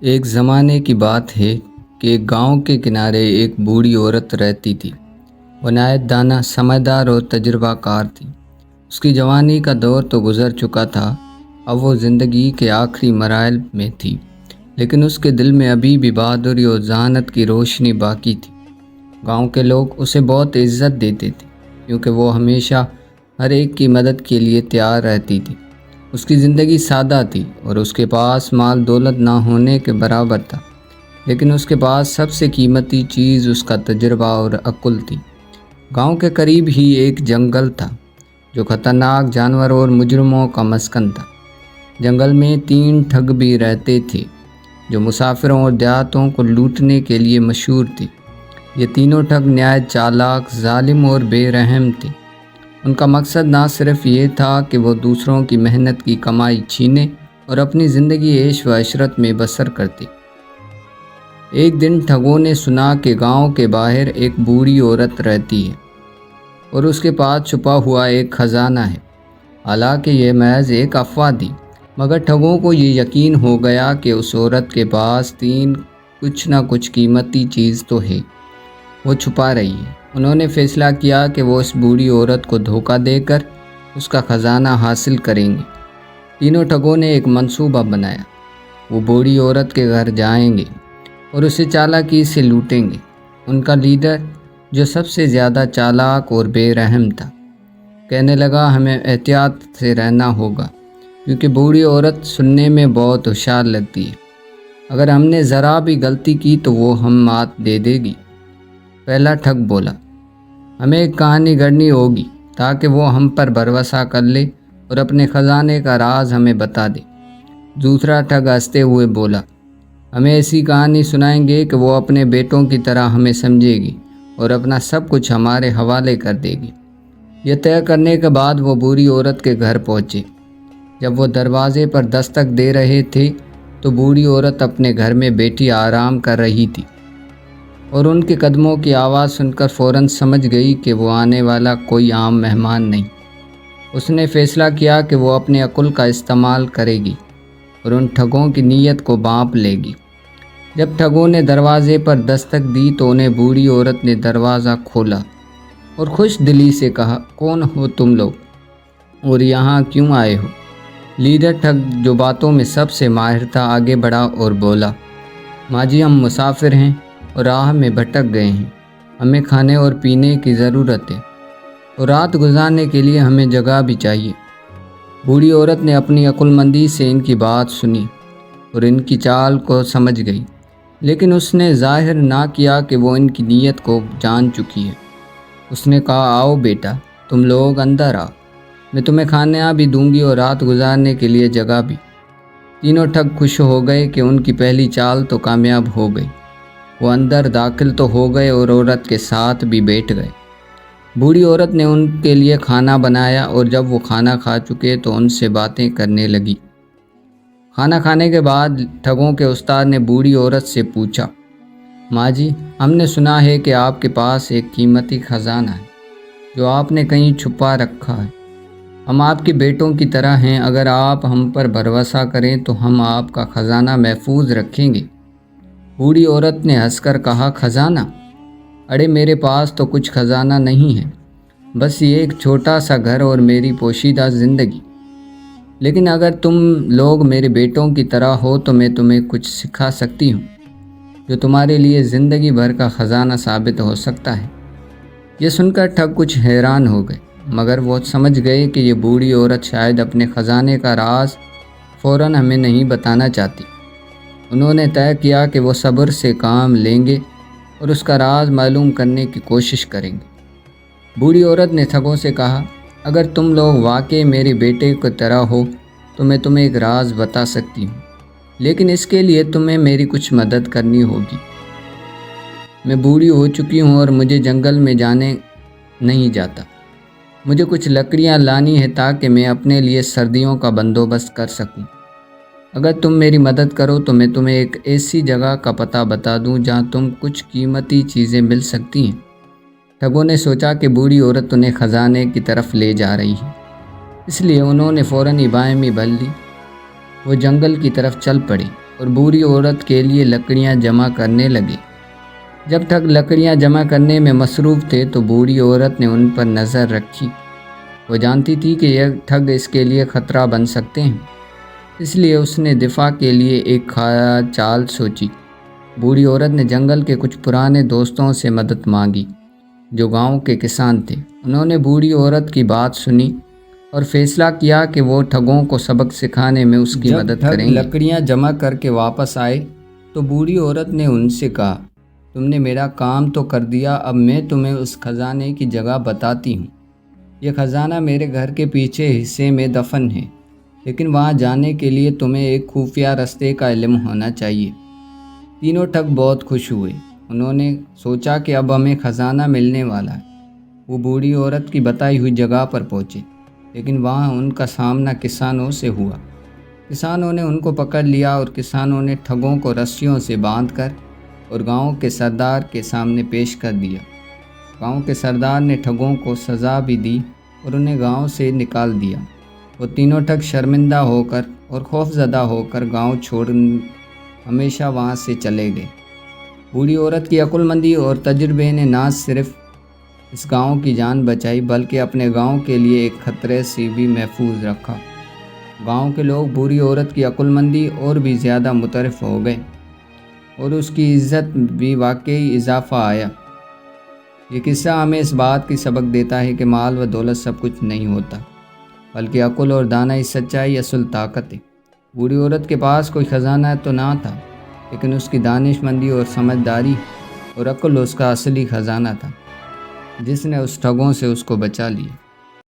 ایک زمانے کی بات ہے کہ ایک گاؤں کے کنارے ایک بوڑھی عورت رہتی تھی۔ وہ نہایت دانا، سمجھدار اور تجربہ کار تھی۔ اس کی جوانی کا دور تو گزر چکا تھا، اب وہ زندگی کے آخری مراحل میں تھی، لیکن اس کے دل میں ابھی بھی بہادری اور ذہانت کی روشنی باقی تھی۔ گاؤں کے لوگ اسے بہت عزت دیتے تھے، کیونکہ وہ ہمیشہ ہر ایک کی مدد کے لیے تیار رہتی تھی۔ اس کی زندگی سادہ تھی اور اس کے پاس مال دولت نہ ہونے کے برابر تھا، لیکن اس کے پاس سب سے قیمتی چیز اس کا تجربہ اور عقل تھی۔ گاؤں کے قریب ہی ایک جنگل تھا، جو خطرناک جانوروں اور مجرموں کا مسکن تھا۔ جنگل میں 3 ٹھگ بھی رہتے تھے، جو مسافروں اور دیہاتوں کو لوٹنے کے لیے مشہور تھے۔ یہ تینوں ٹھگ نہایت چالاک، ظالم اور بے رحم تھے۔ ان کا مقصد نہ صرف یہ تھا کہ وہ دوسروں کی محنت کی کمائی چھینے اور اپنی زندگی عیش و عشرت میں بسر کرتے۔ ایک دن ٹھگوں نے سنا کہ گاؤں کے باہر ایک بوڑھی عورت رہتی ہے اور اس کے پاس چھپا ہوا ایک خزانہ ہے۔ حالانکہ یہ محض ایک افواہ تھی، مگر ٹھگوں کو یہ یقین ہو گیا کہ اس عورت کے پاس کچھ نہ کچھ قیمتی چیز تو ہے، وہ چھپا رہی ہے۔ انہوں نے فیصلہ کیا کہ وہ اس بوڑھی عورت کو دھوکہ دے کر اس کا خزانہ حاصل کریں گے۔ تینوں ٹھگوں نے ایک منصوبہ بنایا۔ وہ بوڑھی عورت کے گھر جائیں گے اور اسے چالاکی سے لوٹیں گے۔ ان کا لیڈر، جو سب سے زیادہ چالاک اور بے رحم تھا، کہنے لگا، ہمیں احتیاط سے رہنا ہوگا، کیونکہ بوڑھی عورت سننے میں بہت ہوشیار لگتی ہے۔ اگر ہم نے ذرا بھی غلطی کی تو وہ ہم مات دے دے گی۔ پہلا ٹھگ بولا، ہمیں ایک کہانی گڑھنی ہوگی تاکہ وہ ہم پر بھروسہ کر لے اور اپنے خزانے کا راز ہمیں بتا دے۔ دوسرا ٹھگ ہنستے ہوئے بولا، ہمیں ایسی کہانی سنائیں گے کہ وہ اپنے بیٹوں کی طرح ہمیں سمجھے گی اور اپنا سب کچھ ہمارے حوالے کر دے گی۔ یہ طے کرنے کے بعد وہ بوڑھی عورت کے گھر پہنچے۔ جب وہ دروازے پر دستک دے رہے تھے تو بوڑھی عورت اپنے گھر میں بیٹھی آرام کر رہی تھی، اور ان کے قدموں کی آواز سن کر فوراً سمجھ گئی کہ وہ آنے والا کوئی عام مہمان نہیں۔ اس نے فیصلہ کیا کہ وہ اپنے عقل کا استعمال کرے گی اور ان ٹھگوں کی نیت کو بھانپ لے گی۔ جب ٹھگوں نے دروازے پر دستک دی تو انہیں بوڑھی عورت نے دروازہ کھولا اور خوش دلی سے کہا، کون ہو تم لوگ اور یہاں کیوں آئے ہو؟ لیڈر ٹھگ، جو باتوں میں سب سے ماہر تھا، آگے بڑھا اور بولا، ماں جی، ہم مسافر ہیں اور راہ میں بھٹک گئے ہیں۔ ہمیں کھانے اور پینے کی ضرورت ہے اور رات گزارنے کے لیے ہمیں جگہ بھی چاہیے۔ بوڑھی عورت نے اپنی عقل مندی سے ان کی بات سنی اور ان کی چال کو سمجھ گئی، لیکن اس نے ظاہر نہ کیا کہ وہ ان کی نیت کو جان چکی ہے۔ اس نے کہا، آؤ بیٹا، تم لوگ اندر آؤ، میں تمہیں کھانا بھی دوں گی اور رات گزارنے کے لیے جگہ بھی۔ تینوں ٹھگ خوش ہو گئے کہ ان کی پہلی چال تو کامیاب ہو گئی۔ وہ اندر داخل تو ہو گئے اور عورت کے ساتھ بھی بیٹھ گئے۔ بوڑھی عورت نے ان کے لیے کھانا بنایا اور جب وہ کھانا کھا چکے تو ان سے باتیں کرنے لگی۔ کھانا کھانے کے بعد ٹھگوں کے استاد نے بوڑھی عورت سے پوچھا، ماں جی، ہم نے سنا ہے کہ آپ کے پاس ایک قیمتی خزانہ ہے جو آپ نے کہیں چھپا رکھا ہے۔ ہم آپ کے بیٹوں کی طرح ہیں، اگر آپ ہم پر بھروسہ کریں تو ہم آپ کا خزانہ محفوظ رکھیں گے۔ بوڑھی عورت نے ہنس کر کہا، خزانہ؟ اڑے میرے پاس تو کچھ خزانہ نہیں ہے، بس یہ ایک چھوٹا سا گھر اور میری پوشیدہ زندگی۔ لیکن اگر تم لوگ میرے بیٹوں کی طرح ہو تو میں تمہیں کچھ سکھا سکتی ہوں جو تمہارے لیے زندگی بھر کا خزانہ ثابت ہو سکتا ہے۔ یہ سن کر ٹھگ کچھ حیران ہو گئے، مگر وہ سمجھ گئے کہ یہ بوڑھی عورت شاید اپنے خزانے کا راز فوراً ہمیں نہیں بتانا چاہتی۔ انہوں نے طے کیا کہ وہ صبر سے کام لیں گے اور اس کا راز معلوم کرنے کی کوشش کریں گے۔ بوڑھی عورت نے ٹھگوں سے کہا، اگر تم لوگ واقعی میرے بیٹے کی طرح ہو تو میں تمہیں ایک راز بتا سکتی ہوں، لیکن اس کے لیے تمہیں میری کچھ مدد کرنی ہوگی۔ میں بوڑھی ہو چکی ہوں اور مجھے جنگل میں جانے نہیں جاتا۔ مجھے کچھ لکڑیاں لانی ہے تاکہ میں اپنے لیے سردیوں کا بندوبست کر سکوں۔ اگر تم میری مدد کرو تو میں تمہیں ایک ایسی جگہ کا پتہ بتا دوں جہاں تم کچھ قیمتی چیزیں مل سکتی ہیں۔ ٹھگوں نے سوچا کہ بوڑھی عورت انہیں خزانے کی طرف لے جا رہی ہے، اس لیے انہوں نے فوراً بائیں میں بل لی۔ وہ جنگل کی طرف چل پڑے اور بوڑھی عورت کے لیے لکڑیاں جمع کرنے لگے۔ جب ٹھگ لکڑیاں جمع کرنے میں مصروف تھے تو بوڑھی عورت نے ان پر نظر رکھی۔ وہ جانتی تھی کہ یہ ٹھگ اس کے لیے خطرہ بن سکتے ہیں، اس لیے اس نے دفاع کے لیے ایک چال سوچی۔ بوڑھی عورت نے جنگل کے کچھ پرانے دوستوں سے مدد مانگی جو گاؤں کے کسان تھے۔ انہوں نے بوڑھی عورت کی بات سنی اور فیصلہ کیا کہ وہ ٹھگوں کو سبق سکھانے میں اس کی مدد کریں گے۔ جب ٹھگ لکڑیاں جمع کر کے واپس آئے تو بوڑھی عورت نے ان سے کہا، تم نے میرا کام تو کر دیا، اب میں تمہیں اس خزانے کی جگہ بتاتی ہوں۔ یہ خزانہ میرے گھر کے پیچھے حصے میں دفن ہے، لیکن وہاں جانے کے لیے تمہیں ایک خفیہ راستے کا علم ہونا چاہیے۔ تینوں ٹھگ بہت خوش ہوئے۔ انہوں نے سوچا کہ اب ہمیں خزانہ ملنے والا ہے۔ وہ بوڑھی عورت کی بتائی ہوئی جگہ پر پہنچے، لیکن وہاں ان کا سامنا کسانوں سے ہوا۔ کسانوں نے ان کو پکڑ لیا اور کسانوں نے ٹھگوں کو رسیوں سے باندھ کر اور گاؤں کے سردار کے سامنے پیش کر دیا۔ گاؤں کے سردار نے ٹھگوں کو سزا بھی دی اور انہیں گاؤں سے نکال دیا۔ وہ تینوں ٹھگ شرمندہ ہو کر اور خوفزدہ ہو کر گاؤں چھوڑ ہمیشہ وہاں سے چلے گئے۔ بوڑھی عورت کی عقل مندی اور تجربے نے نہ صرف اس گاؤں کی جان بچائی بلکہ اپنے گاؤں کے لیے ایک خطرے سے بھی محفوظ رکھا۔ گاؤں کے لوگ بوڑھی عورت کی عقل مندی اور بھی زیادہ متعارف ہو گئے اور اس کی عزت بھی واقعی اضافہ آیا۔ یہ قصہ ہمیں اس بات کی سبق دیتا ہے کہ مال و دولت سب کچھ نہیں ہوتا، بلکہ عقل اور دانائی سچائی اصل طاقت ہے۔ بوڑھی عورت کے پاس کوئی خزانہ تو نہ تھا، لیکن اس کی دانش مندی اور سمجھداری اور عقل اس کا اصلی خزانہ تھا، جس نے اس ٹھگوں سے اس کو بچا لیا۔